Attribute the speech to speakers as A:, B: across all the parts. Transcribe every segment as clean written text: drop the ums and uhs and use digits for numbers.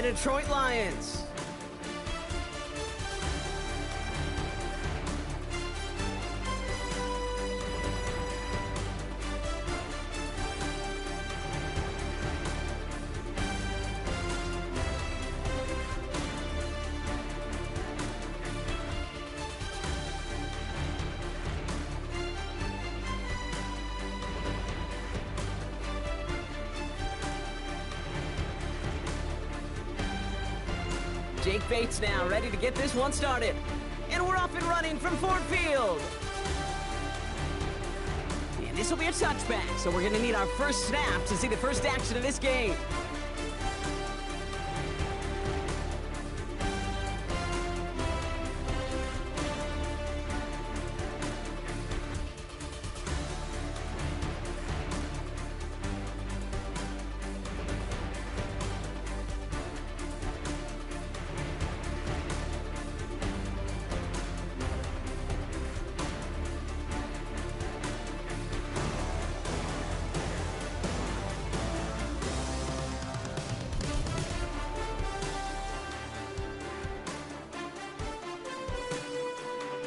A: Detroit Lions. Jake Bates now ready to get this one started. And we're off and running from Ford Field. And this will be a touchback, so we're going to need our first snap to see the first action of this game.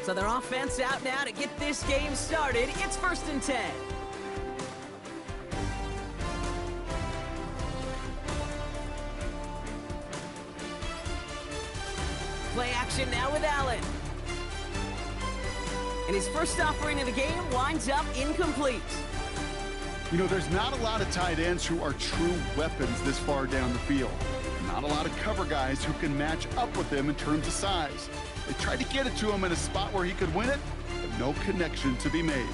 A: So their offense out now to get this game started. It's 1st and 10. Play action now with Allen. And his first offering of the game winds up incomplete.
B: You know, there's not a lot of tight ends who are true weapons this far down the field. Not a lot of cover guys who can match up with him in terms of size. They tried to get it to him in a spot where he could win it, but no connection to be made.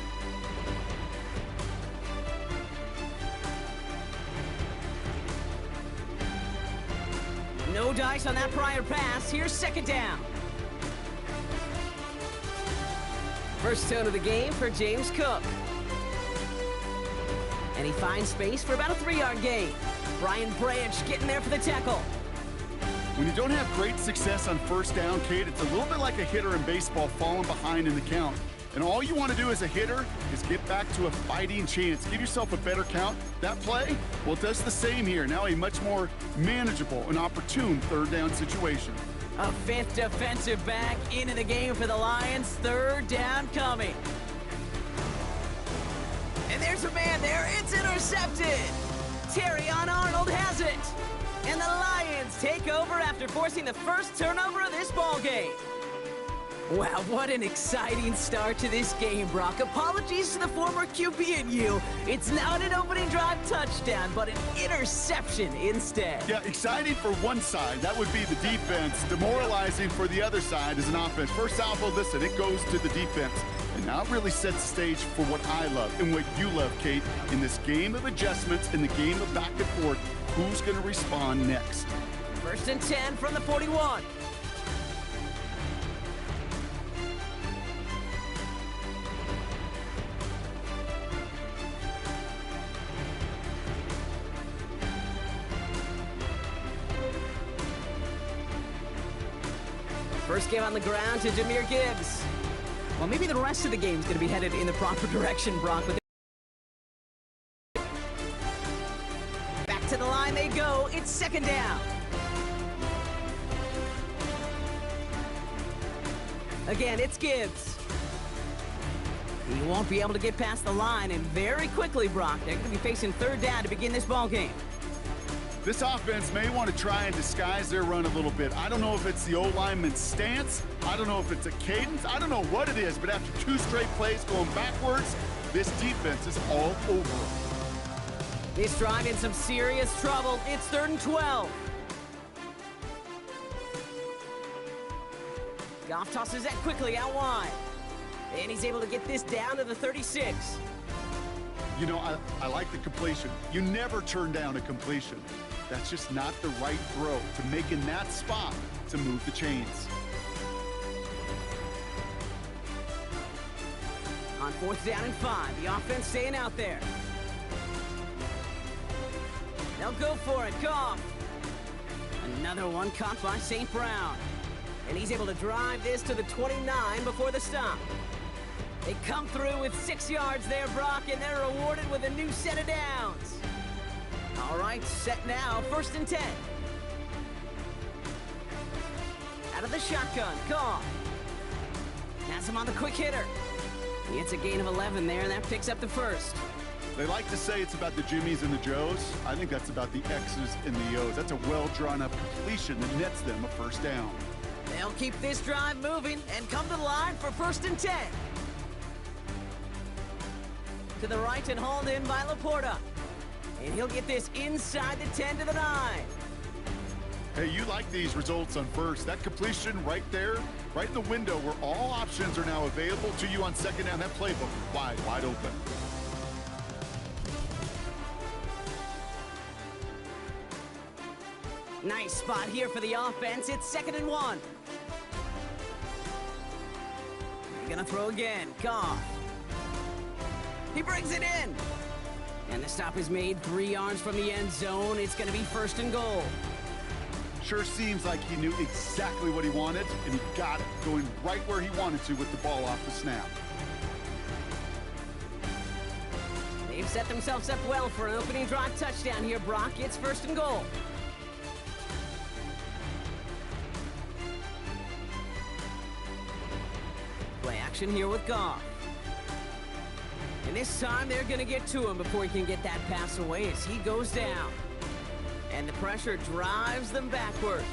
A: No dice on that prior pass. Here's 2nd down. First tone of the game for James Cook. And he finds space for about a 3-yard gain. Brian Branch getting there for the tackle.
B: When you don't have great success on 1st down, Kate, it's a little bit like a hitter in baseball falling behind in the count. And all you want to do as a hitter is get back to a fighting chance. Give yourself a better count. That play, well, it does the same here. Now a much more manageable and opportune 3rd down situation.
A: A 5th defensive back into the game for the Lions. 3rd down coming. And there's a man there. It's intercepted. Terrion Arnold has it. And the Lions take over after forcing the first turnover of this ball game. Wow, what an exciting start to this game, Brock. Apologies to the former QB and you. It's not an opening drive touchdown, but an interception instead.
B: Yeah, exciting for one side. That would be the defense. Demoralizing for the other side as an offense. First salvo, listen, it goes to the defense. And now it really sets the stage for what I love and what you love, Kate, in this game of adjustments, in the game of back and forth. Who's going to respond next?
A: 1st and 10 from the 41. First game on the ground to Jahmyr Gibbs. Well, maybe the rest of the game's going to be headed in the proper direction, Brock. Back to the line they go. It's 2nd down. Again, it's Gibbs. He won't be able to get past the line, and very quickly, Brock, they're going to be facing 3rd down to begin this ball game.
B: This offense may want to try and disguise their run a little bit. I don't know if it's the O-lineman's stance. I don't know if it's a cadence. I don't know what it is, but after 2 straight plays going backwards, this defense is all over.
A: This drive in some serious trouble. It's 3rd and 12. Goff tosses that quickly out wide. And he's able to get this down to the 36.
B: You know, I like the completion. You never turn down a completion. That's just not the right throw to make in that spot to move the chains.
A: On 4th down and 5, the offense staying out there. They'll go for it. Goff. Another one caught by St. Brown. And he's able to drive this to the 29 before the stop. They come through with 6 yards there, Brock, and they're rewarded with a new set of downs. All right, set now, 1st and 10. the shotgun. Goff has him on the quick hitter. It's a gain of 11 there, and that picks up the first.
B: They like to say it's about the Jimmies and the Joes. I think that's about the X's and the O's. That's a well-drawn-up completion that nets them a first down.
A: They'll keep this drive moving and come to the line for 1st and 10. To the right and hauled in by Laporta. And he'll get this inside the 10 to the 9.
B: Hey, you like these results on first. That completion right there, right in the window where all options are now available to you on second down. That playbook wide open.
A: Nice spot here for the offense. It's 2nd and 1. They're gonna throw again. Goff. He brings it in. And the stop is made 3 yards from the end zone. It's gonna be 1st and goal.
B: Sure seems like he knew exactly what he wanted, and he got it, going right where he wanted to with the ball off the snap.
A: They've set themselves up well for an opening drive touchdown here, Brock. It's 1st and goal. Play action here with Goff. And this time they're going to get to him before he can get that pass away as he goes down. And the pressure drives them backwards.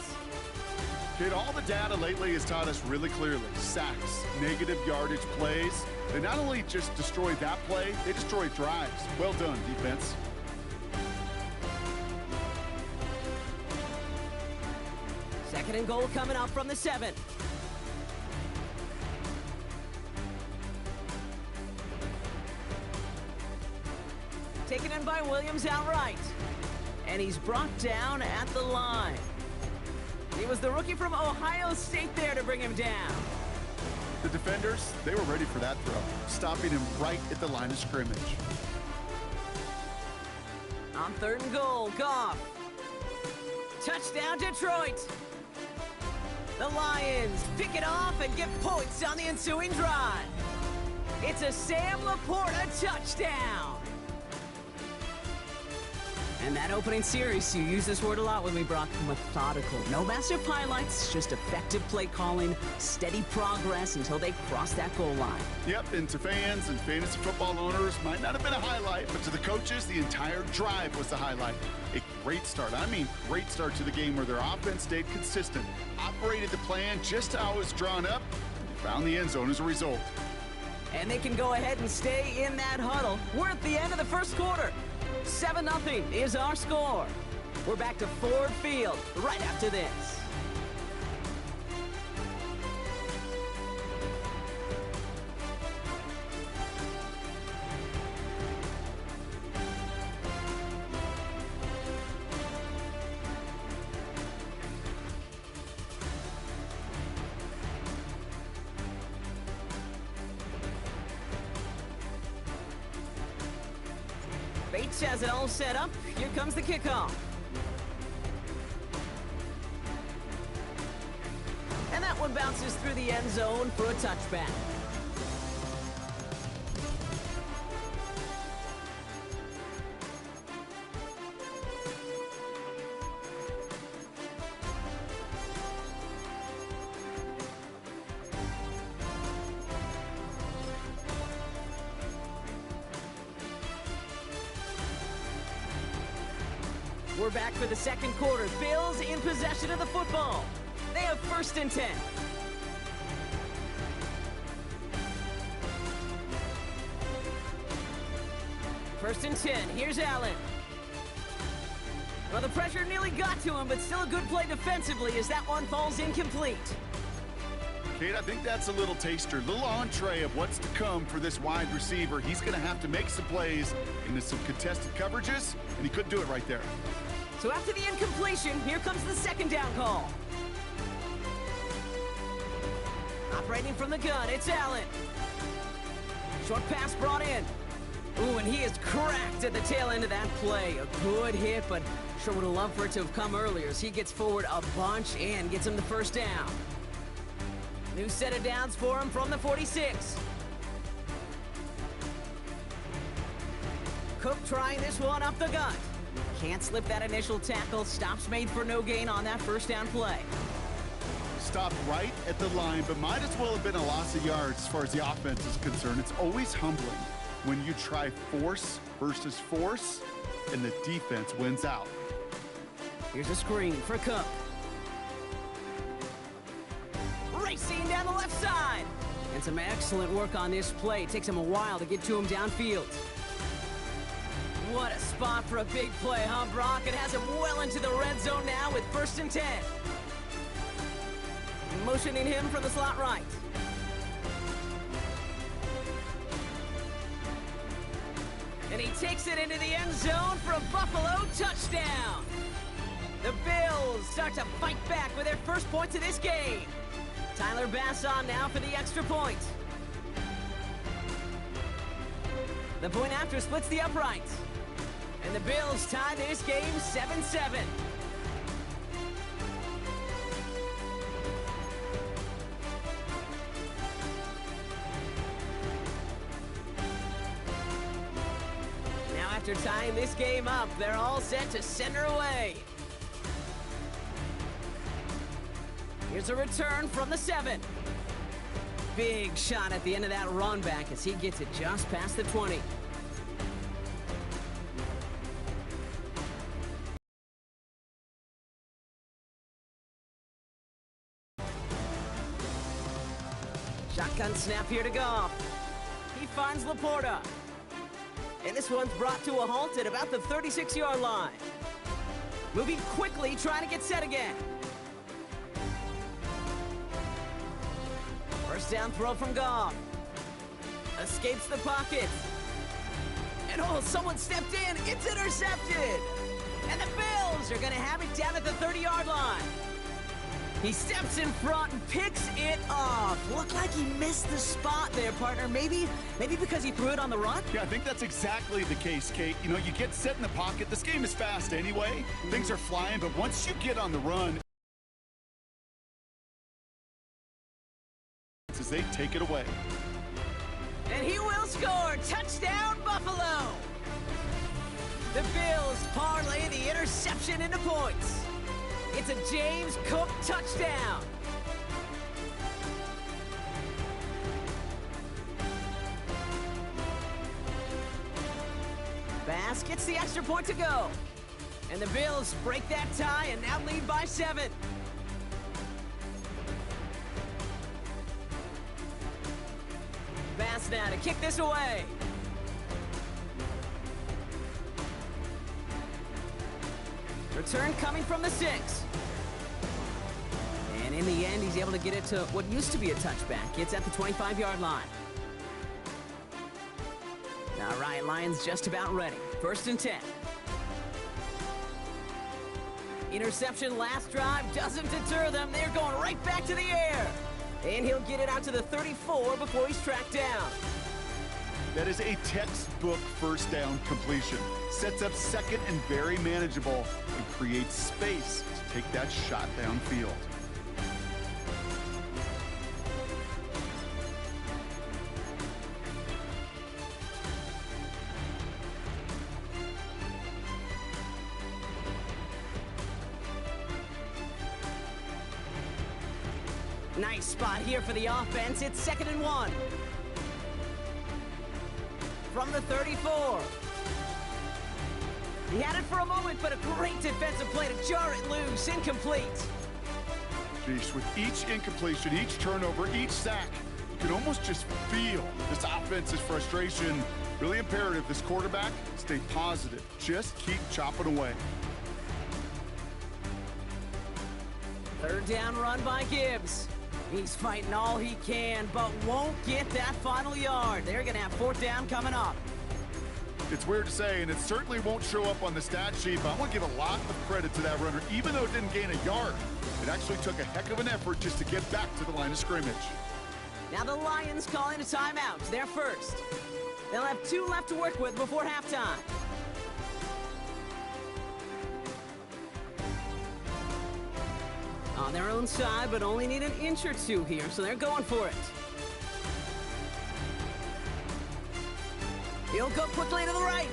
B: Kid, all the data lately has taught us really clearly. Sacks, negative yardage plays. They not only just destroy that play, they destroy drives. Well done, defense.
A: Second and goal coming up from the 7. Taken in by Williams outright. And he's brought down at the line. He was the rookie from Ohio State there to bring him down.
B: The defenders, they were ready for that throw, stopping him right at the line of scrimmage.
A: On 3rd and goal, Goff. Touchdown, Detroit. The Lions pick it off and get points on the ensuing drive. It's a Sam Laporta touchdown. And that opening series, you use this word a lot with me, Brock, methodical. No massive highlights, just effective play calling, steady progress until they cross that goal line.
B: Yep, and to fans and fantasy football owners, might not have been a highlight, but to the coaches, the entire drive was the highlight. A great start, great start to the game where their offense stayed consistent, operated the plan just how it was drawn up, and they found the end zone as a result.
A: And they can go ahead and stay in that huddle. We're at the end of the first quarter. 7-0 is our score. We're back to Ford Field right after this. Bates has it all set up. Here comes the kickoff. And that one bounces through the end zone for a touchback. We're back for the second quarter. Bills in possession of the football. They have 1st and 10. First and 10. Here's Allen. Well, the pressure nearly got to him, but still a good play defensively as that one falls incomplete.
B: Kate, I think that's a little taster, a little entree of what's to come for this wide receiver. He's going to have to make some plays into some contested coverages, and he couldn't do it right there.
A: So after the incompletion, here comes the 2nd down call. Operating from the gun, it's Allen. Short pass brought in. Ooh, and he is cracked at the tail end of that play. A good hit, but sure would have loved for it to have come earlier as he gets forward a bunch and gets him the 1st down. New set of downs for him from the 46. Cook trying this one up the gut. Can't slip that initial tackle. Stops made for no gain on that 1st down play.
B: stopped right at the line, but might as well have been a loss of yards as far as the offense is concerned. It's always humbling when you try force versus force, and the defense wins out.
A: Here's a screen for Cook. Racing down the left side. And some excellent work on this play. It takes him a while to get to him downfield. What a spot for a big play, huh, Brock? It has him well into the red zone now with 1st and 10. Motioning him from the slot right. And he takes it into the end zone for a Buffalo touchdown. The Bills start to fight back with their first points of this game. Tyler Bass on now for the extra point. The point after splits the uprights. And the Bills tie this game 7-7. Now after tying this game up, they're all set to send her away. Here's a return from the 7. Big shot at the end of that run back as he gets it just past the 20. Shotgun snap here to Goff. He finds Laporta. And this one's brought to a halt at about the 36-yard line. Moving quickly, trying to get set again. First down throw from Goff. Escapes the pocket. And oh, someone stepped in. It's intercepted. And the Bills are going to have it down at the 30-yard line. He steps in front and picks it off. Looked like he missed the spot there, partner. Maybe because he threw it on the run?
B: Yeah, I think that's exactly the case, Kate. You know, you get set in the pocket. This game is fast anyway. Things are flying, but once you get on the run, as they take it away.
A: And he will score. Touchdown, Buffalo. The Bills parlay the interception into points. It's a James Cook touchdown. Bass gets the extra point to go. And the Bills break that tie and now lead by 7. Bass now to kick this away. Return coming from the 6. And in the end, he's able to get it to what used to be a touchback. It's at the 25-yard line. All right, Lions just about ready. 1st and 10. Interception last drive doesn't deter them. They're going right back to the air. And he'll get it out to the 34 before he's tracked down.
B: That is a textbook first down completion. Sets up second and very manageable and creates space to take that shot downfield.
A: Nice spot here for the offense. It's 2nd and 1. From the 34. He had it for a moment, but a great defensive play to jar it loose. Incomplete.
B: Jeez, with each incompletion, each turnover, each sack, you can almost just feel this offense's frustration. Really imperative this quarterback stay positive. Just keep chopping away.
A: 3rd down run by Gibbs. He's fighting all he can, but won't get that final yard. They're going to have 4th down coming up.
B: It's weird to say, and it certainly won't show up on the stat sheet, but I want to give a lot of credit to that runner. Even though it didn't gain a yard, it actually took a heck of an effort just to get back to the line of scrimmage.
A: Now the Lions calling a timeout. They're first. They'll have 2 left to work with before halftime. On their own side, but only need an inch or 2 here, so they're going for it. He'll go quickly to the right.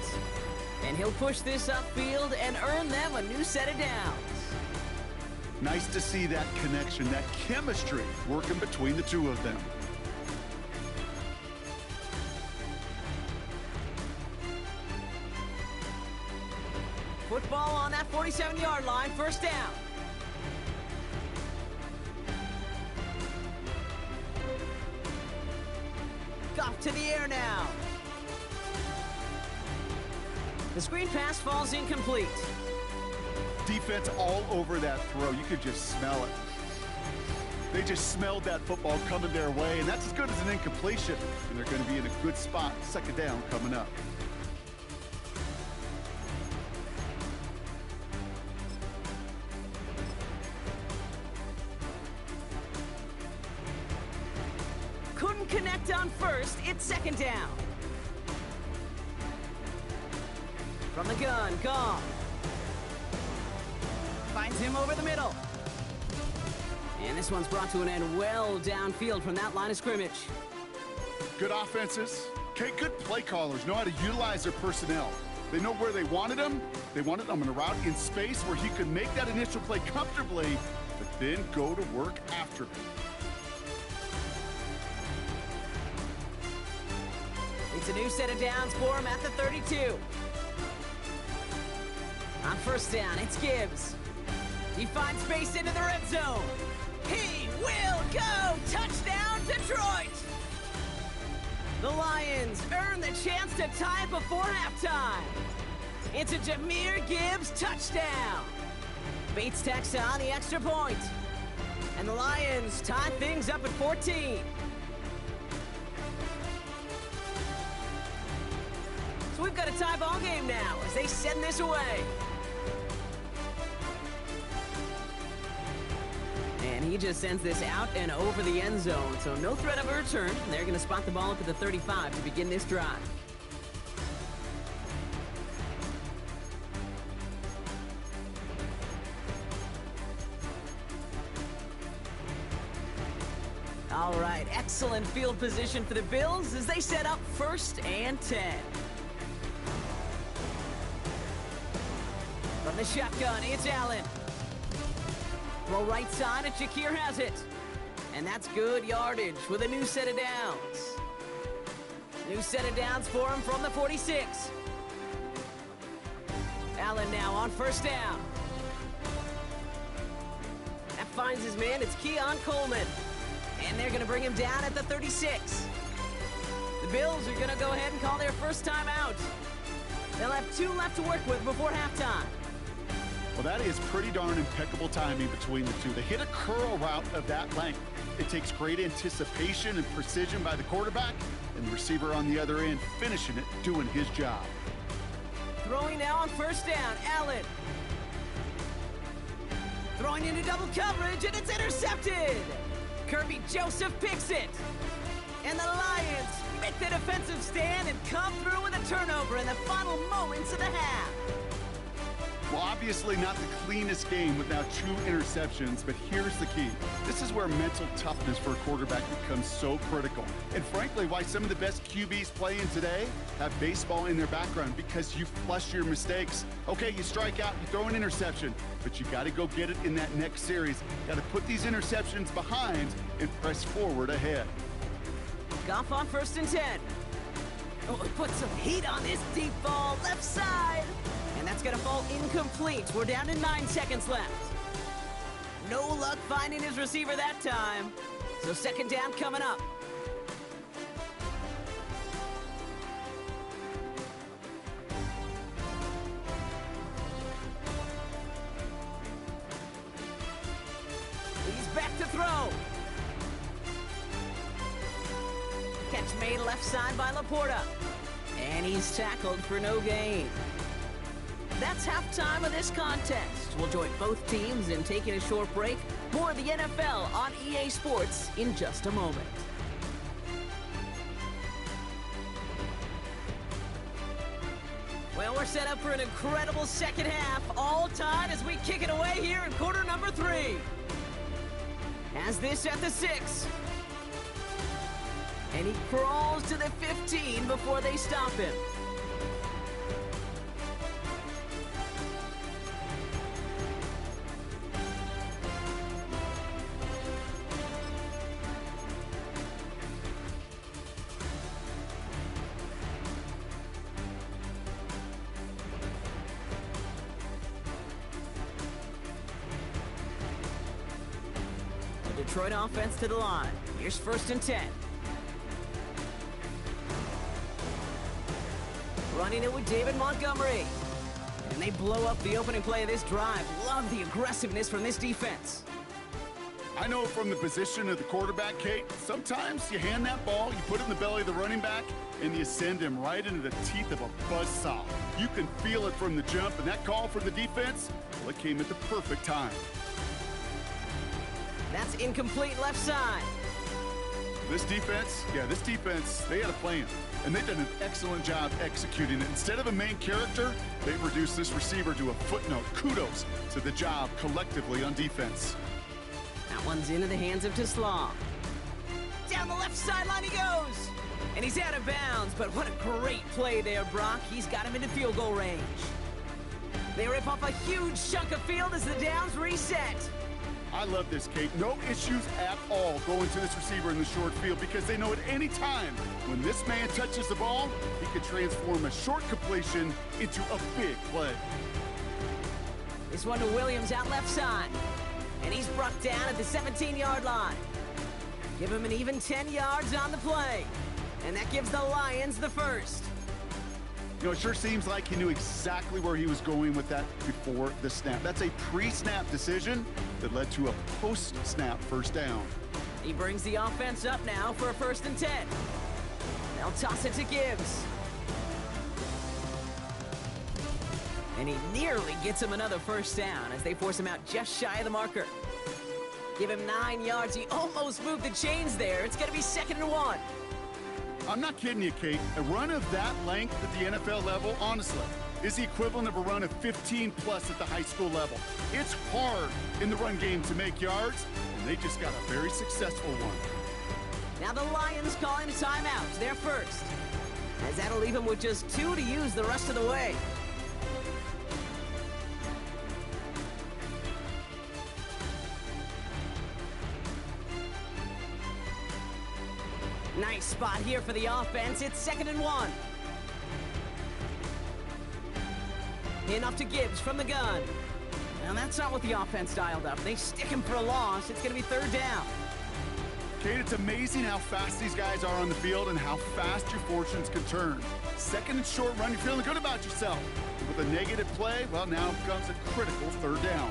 A: And he'll push this upfield and earn them a new set of downs.
B: Nice to see that connection, that chemistry working between the two of them.
A: Football on that 47-yard line, first down. Off to the air now. The screen pass falls incomplete.
B: Defense all over that throw. You could just smell it. They just smelled that football coming their way, and that's as good as an incompletion. And they're going to be in a good spot. Second down coming up.
A: Couldn't connect on first. It's second down. From the gun, Goff. Finds him over the middle. And this one's brought to an end well downfield from that line of scrimmage.
B: Good offenses. Okay, good play callers know how to utilize their personnel. They know where they wanted them. They wanted them in a route in space where he could make that initial play comfortably, but then go to work after it.
A: It's a new set of downs for him at the 32. On first down, it's Gibbs. He finds space into the red zone. He will go! Touchdown, Detroit! The Lions earn the chance to tie it before halftime. It's a Jahmyr Gibbs touchdown. Bates tacks on the extra point. And the Lions tie things up at 14. So we've got a tie ball game now as they send this away. And he just sends this out and over the end zone, so no threat of a return. They're going to spot the ball up at the 35 to begin this drive. All right, excellent field position for the Bills as they set up first and 10. From the shotgun, it's Allen. Throw right side, and Shakir has it. And that's good yardage with a new set of downs. New set of downs for him from the 46. Allen now on first down. That finds his man. It's Keon Coleman. And they're going to bring him down at the 36. The Bills are going to go ahead and call their first time out. They'll have 2 left to work with before halftime.
B: Well, that is pretty darn impeccable timing between the two. They hit a curl route of that length. It takes great anticipation and precision by the quarterback, and the receiver on the other end finishing it, doing his job.
A: Throwing now on first down, Allen. Throwing into double coverage, and it's intercepted. Kirby Joseph picks it. And the Lions make the defensive stand and come through with a turnover in the final moments of the half.
B: Well, obviously not the cleanest game with now 2 interceptions, but here's the key. This is where mental toughness for a quarterback becomes so critical. And frankly, why some of the best QBs playing today have baseball in their background, because you flush your mistakes. Okay, you strike out, you throw an interception, but you got to go get it in that next series. Got to put these interceptions behind and press forward ahead.
A: Goff on first and 10. Oh, put some heat on this deep ball left side. And that's going to fall incomplete. We're down to 9 seconds left. No luck finding his receiver that time. So second down coming up. He's back to throw. Catch made left side by Laporta. And he's tackled for no gain. That's halftime of this contest. We'll join both teams in taking a short break. More of the NFL on EA Sports in just a moment. Well, we're set up for an incredible second half. All tied as we kick it away here in quarter number 3. Has this at the 6. And he crawls to the 15 before they stop him. Detroit offense to the line. Here's 1st and 10. Running it with David Montgomery. And they blow up the opening play of this drive. Love the aggressiveness from this defense.
B: I know from the position of the quarterback, Kate, sometimes you hand that ball, you put it in the belly of the running back, and you send him right into the teeth of a buzzsaw. You can feel it from the jump, and that call from the defense, well, it came at the perfect time.
A: That's incomplete left side.
B: This defense, they had a plan, and they've done an excellent job executing it. Instead of a main character, they've reduced this receiver to a footnote. Kudos to the job collectively on defense.
A: That one's into the hands of Teslam. Down the left sideline he goes. And he's out of bounds, but what a great play there, Brock. He's got him into field goal range. They rip off a huge chunk of field as the downs reset.
B: I love this, Kate. No issues at all going to this receiver in the short field because they know at any time when this man touches the ball, he can transform a short completion into a big play.
A: This one to Williams out left side. And he's brought down at the 17-yard line. Give him an even 10 yards on the play. And that gives the Lions the first.
B: You know, it sure seems like he knew exactly where he was going with that before the snap. That's a pre-snap decision that led to a post-snap first down.
A: He brings the offense up now for a 1st and 10. They'll toss it to Gibbs. And he nearly gets him another first down as they force him out just shy of the marker. Give him 9 yards. He almost moved the chains there. It's going to be 2nd and 1.
B: I'm not kidding you, Kate. A run of that length at the NFL level, honestly, is the equivalent of a run of 15-plus at the high school level. It's hard in the run game to make yards, and they just got a very successful one.
A: Now the Lions calling a timeout. They're first. As that'll leave them with just 2 to use the rest of the way. Nice spot here for the offense. It's 2nd and 1. Enough to Gibbs from the gun. Now that's not what the offense dialed up. They stick him for a loss. It's going to be 3rd down.
B: Kate, it's amazing how fast these guys are on the field and how fast your fortunes can turn. 2nd and short run, you're feeling good about yourself. With a negative play, well, now comes a critical 3rd down.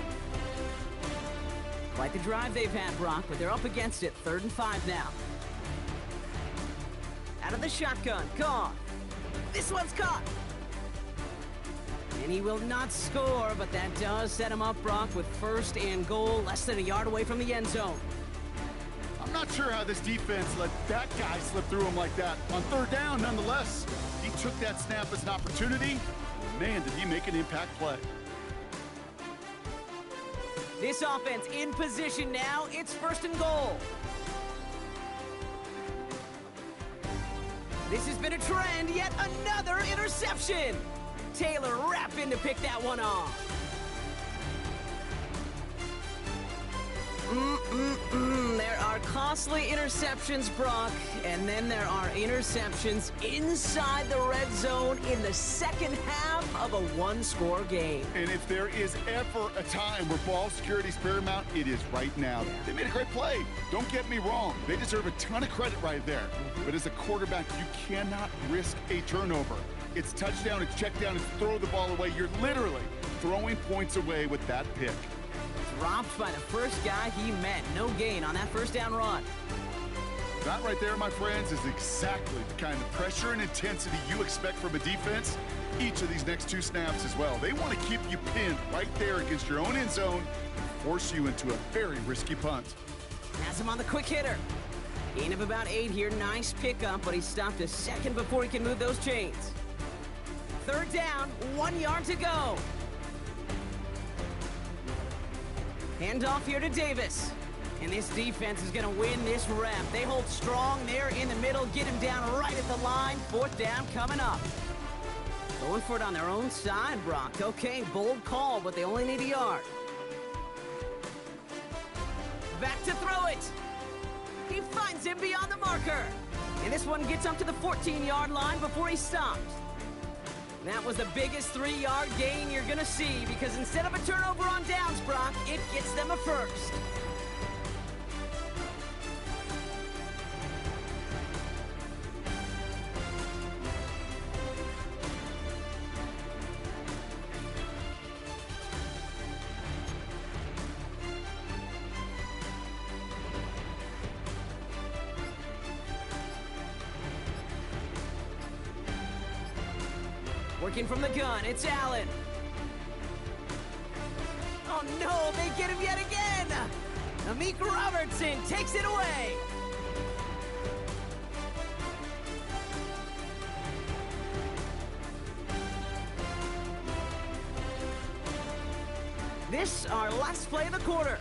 A: Quite the drive they've had, Brock, but they're up against it. 3rd and 5 now. Out of the shotgun, gone. This one's caught. And he will not score, but that does set him up, Brock, with 1st and goal, less than a yard away from the end zone.
B: I'm not sure how this defense let that guy slip through him like that. On 3rd down, nonetheless, he took that snap as an opportunity. Man, did he make an impact play.
A: This offense in position now. It's 1st and goal. This has been a trend, yet another interception. Taylor rapping to pick that one off. There are costly interceptions, Brock, and then there are interceptions inside the red zone in the 2nd half of a 1-score game.
B: And if there is ever a time where ball security is paramount, it is right now.
A: Yeah.
B: They made a great play. Don't get me wrong. They deserve a ton of credit right there. But as a quarterback, you cannot risk a turnover. It's touchdown, it's check down, it's throw the ball away. You're literally throwing points away with that pick.
A: Dropped by the first guy he met. No gain on that 1st down run.
B: That right there, my friends, is exactly the kind of pressure and intensity you expect from a defense each of these next 2 snaps as well. They want to keep you pinned right there against your own end zone and force you into a very risky punt.
A: Has him on the quick hitter. Gain of about 8 here. Nice pickup, but he stopped a second before he can move those chains. 3rd down, 1 yard to go. Handoff here to Davis. And this defense is going to win this rep. They hold strong there in the middle, get him down right at the line. 4th down coming up. Going for it on their own side, Brock. Okay, bold call, but they only need a yard. Back to throw it. He finds him beyond the marker. And this one gets up to the 14-yard line before he stops. That was the biggest 3-yard gain you're going to see because instead of a turnover on downs, Brock, it gets them a 1st. Working from the gun, it's Allen. Oh no, they get him yet again! Amik Robertson takes it away! This our last play of the quarter.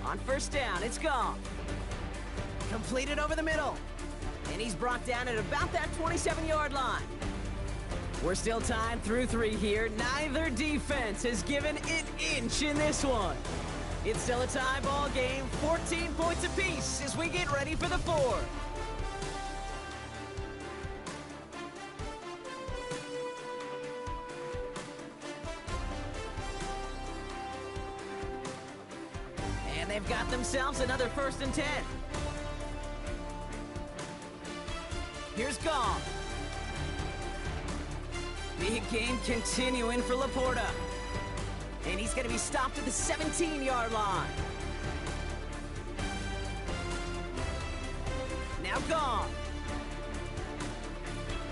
A: On first down, it's Goff. Completed over the middle. And he's brought down at about that 27-yard line. We're still tied through 3 here. Neither defense has given an inch in this one. It's still a tie ball game, 14 points apiece as we get ready for the 4th. And they've got themselves another 1st and 10. Here's Goff. Big game continuing for Laporta. And he's going to be stopped at the 17-yard line. Now Goff.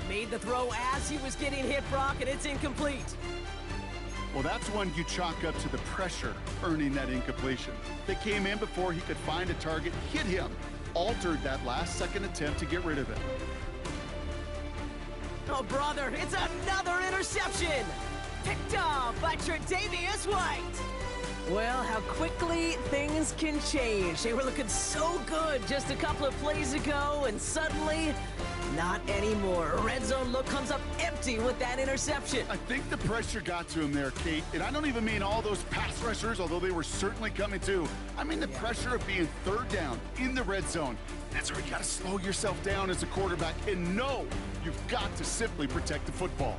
A: Made the throw as he was getting hit, Brock, and it's incomplete.
B: Well, that's one you chalk up to the pressure earning that incompletion. They came in before he could find a target, hit him, altered that last-second attempt to get rid of it.
A: Oh, brother, it's another interception! Picked off by Tre'Davious White! Well, how quickly things can change. They were looking so good just a couple of plays ago, and suddenly, not anymore. Red zone look comes up empty with that interception.
B: I think the pressure got to him there, Kate. And I don't even mean all those pass rushers, although they were certainly coming too. I mean the pressure of being 3rd down in the red zone. That's where you got to slow yourself down as a quarterback and know you've got to simply protect the football.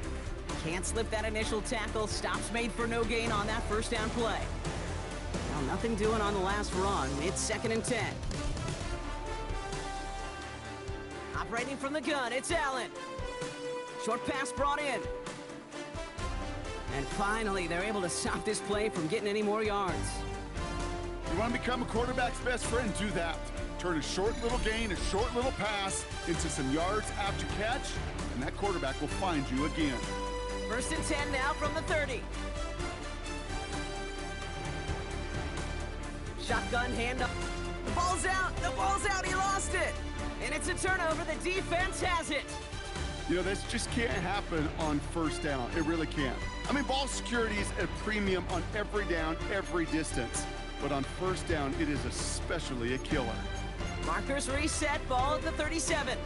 A: Can't slip that initial tackle. Stops made for no gain on that 1st down play. Well, nothing doing on the last run. It's 2nd and 10. Operating from the gun, it's Allen. Short pass brought in. And finally, they're able to stop this play from getting any more yards.
B: You want to become a quarterback's best friend? Do that. Turn a short little gain, a short little pass into some yards after catch, and that quarterback will find you again.
A: 1st and 10 now from the 30. Shotgun handoff. The ball's out. The ball's out. He lost it. And it's a turnover. The defense has it.
B: You know, this just can't happen on 1st down. It really can't. I mean, ball security is at a premium on every down, every distance. But on 1st down, it is especially a killer.
A: Markers reset. Ball at the 37.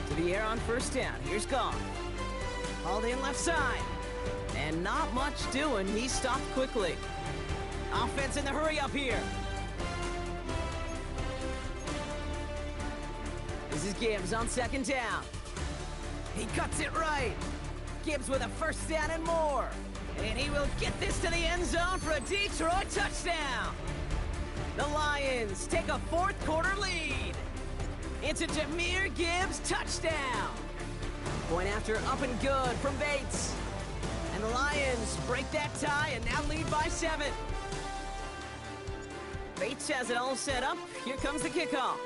A: To the air on 1st down. Here's Goff. Hauled in left side. And not much doing. He stopped quickly. Offense in the hurry up here. This is Gibbs on 2nd down. He cuts it right. Gibbs with a 1st down and more. And he will get this to the end zone for a Detroit touchdown. The Lions take a 4th quarter lead. It's a Jahmyr Gibbs touchdown. Point after up and good from Bates. And the Lions break that tie and now lead by 7. Bates has it all set up. Here comes the kickoff.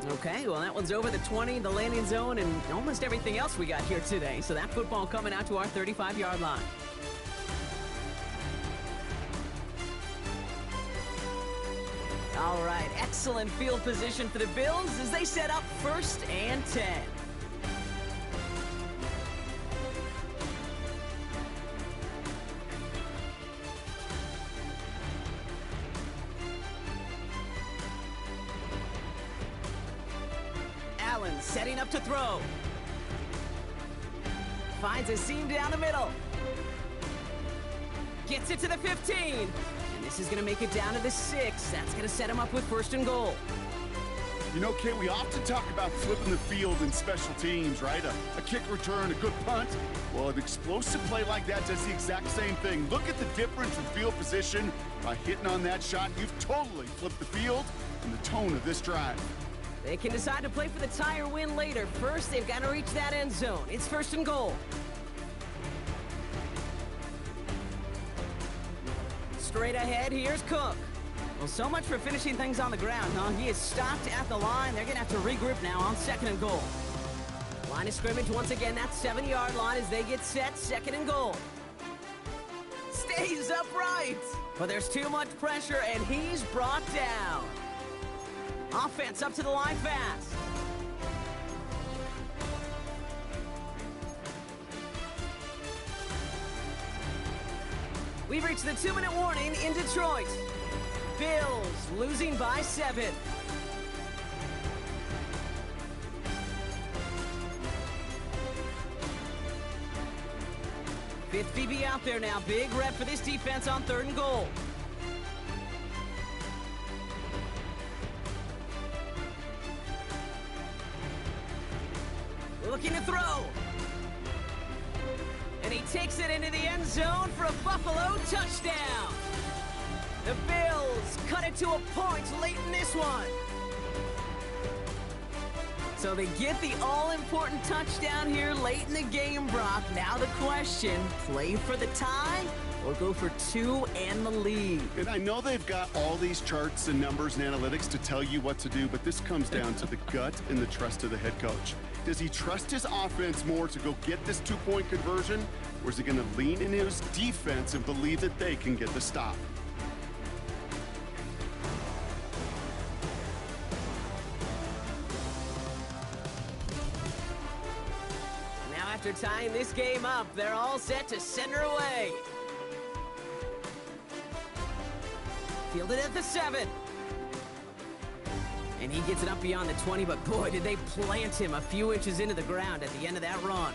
A: Okay, well, that one's over the 20, the landing zone, and almost everything else we got here today. So that football coming out to our 35-yard line. All right, excellent field position for the Bills as they set up 1st and 10. Allen setting up to throw. Finds a seam down the middle. Gets it to the 15. And this is going to make it down to the 6. That's going to set him up with 1st and goal.
B: You know, Kate, we often talk about flipping the field in special teams, right? A kick return, a good punt. Well, an explosive play like that does the exact same thing. Look at the difference in field position. By hitting on that shot, you've totally flipped the field and the tone of this drive.
A: They can decide to play for the tie or win later. First, they've got to reach that end zone. It's 1st and goal. Straight ahead, here's Cook. Well, so much for finishing things on the ground, huh? He is stopped at the line. They're going to have to regroup now on 2nd and goal. Line of scrimmage once again, that 7-yard line as they get set, 2nd and goal. Stays upright, but there's too much pressure, and he's brought down. Offense up to the line fast. We've reached the 2-minute warning in Detroit. Bills losing by 7. Fifth BB out there now. Big rep for this defense on 3rd and goal. Looking to throw. And he takes it into the end zone for a Buffalo touchdown. The Bills cut it to a point late in this one. So they get the all-important touchdown here late in the game, Brock. Now the question, play for the tie or go for 2 and the lead?
B: And I know they've got all these charts and numbers and analytics to tell you what to do, but this comes down to the gut and the trust of the head coach. Does he trust his offense more to go get this 2-point conversion, or is he going to lean into his defense and believe that they can get the stop?
A: After tying this game up, they're all set to send her away. Fielded at the 7. And he gets it up beyond the 20, but boy, did they plant him a few inches into the ground at the end of that run.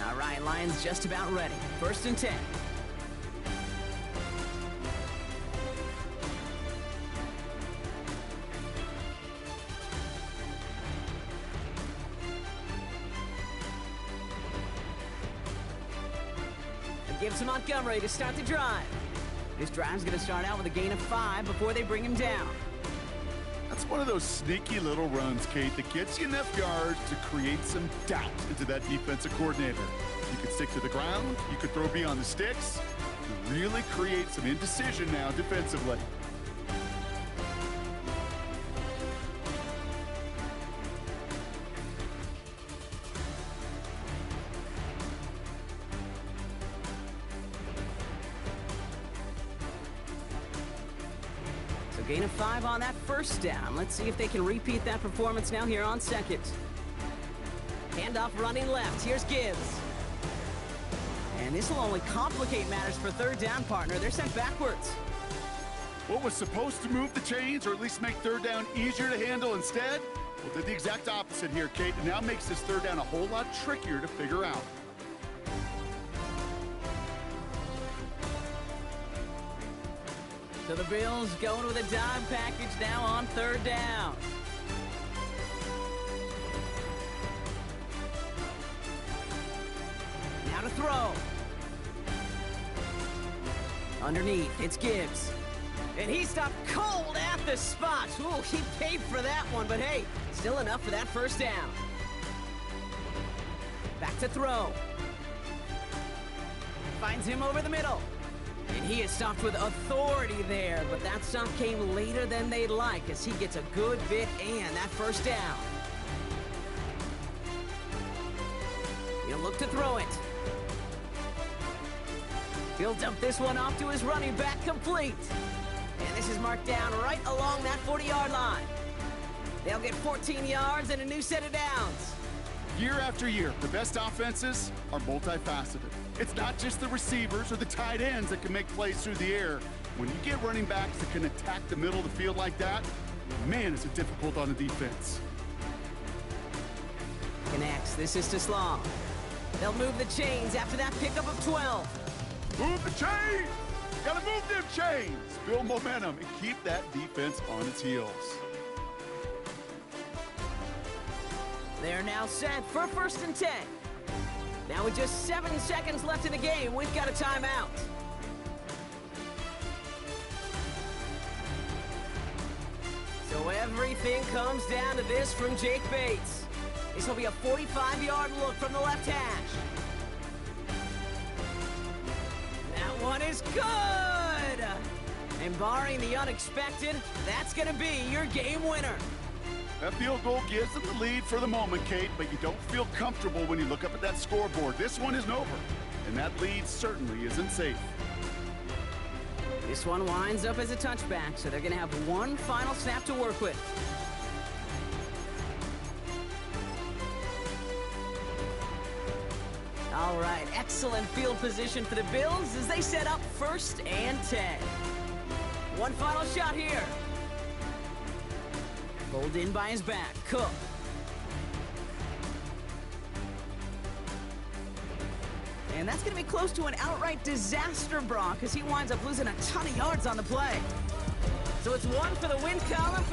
A: All right, Lions just about ready. 1st and 10. Gives to Montgomery to start the drive. This drive's going to start out with a gain of 5 before they bring him down.
B: That's one of those sneaky little runs, Kate, that gets you enough yards to create some doubt into that defensive coordinator. You could stick to the ground, you could throw beyond the sticks, to really create some indecision now defensively.
A: Gain of 5 on that 1st down. Let's see if they can repeat that performance now here on 2nd. Handoff running left. Here's Gibbs. And this will only complicate matters for 3rd down, partner. They're sent backwards.
B: What was supposed to move the chains or at least make 3rd down easier to handle instead? Well, did the exact opposite here, Kate, and now makes this 3rd down a whole lot trickier to figure out.
A: So the Bills going with a dime package now on 3rd down. Now to throw. Underneath, it's Gibbs. And he stopped cold at the spot. Ooh, he paid for that one, but hey, still enough for that 1st down. Back to throw. Finds him over the middle. And he is stopped with authority there, but that stop came later than they'd like as he gets a good bit and that 1st down. He'll look to throw it. He'll dump this one off to his running back, complete. And this is marked down right along that 40-yard line. They'll get 14 yards and a new set of downs.
B: Year after year, the best offenses are multifaceted. It's not just the receivers or the tight ends that can make plays through the air. When you get running backs that can attack the middle of the field like that, man, is it difficult on the defense.
A: Connects. This is to Slaw. They'll move the chains after that pickup of 12.
B: Move the chains! Gotta move them chains! Build momentum and keep that defense on its heels.
A: They're now set for 1st and 10. Now with just 7 seconds left in the game, we've got a timeout. So everything comes down to this from Jake Bates. This will be a 45-yard look from the left hash. That one is good! And barring the unexpected, that's gonna be your game winner.
B: That field goal gives them the lead for the moment, Kate, but you don't feel comfortable when you look up at that scoreboard. This one isn't over, and that lead certainly isn't safe.
A: This one winds up as a touchback, so they're gonna have one final snap to work with. All right, excellent field position for the Bills as they set up 1st and 10. One final shot here. Pulled in by his back, Cook. And that's going to be close to an outright disaster, Brock, because he winds up losing a ton of yards on the play. So it's one for the win column.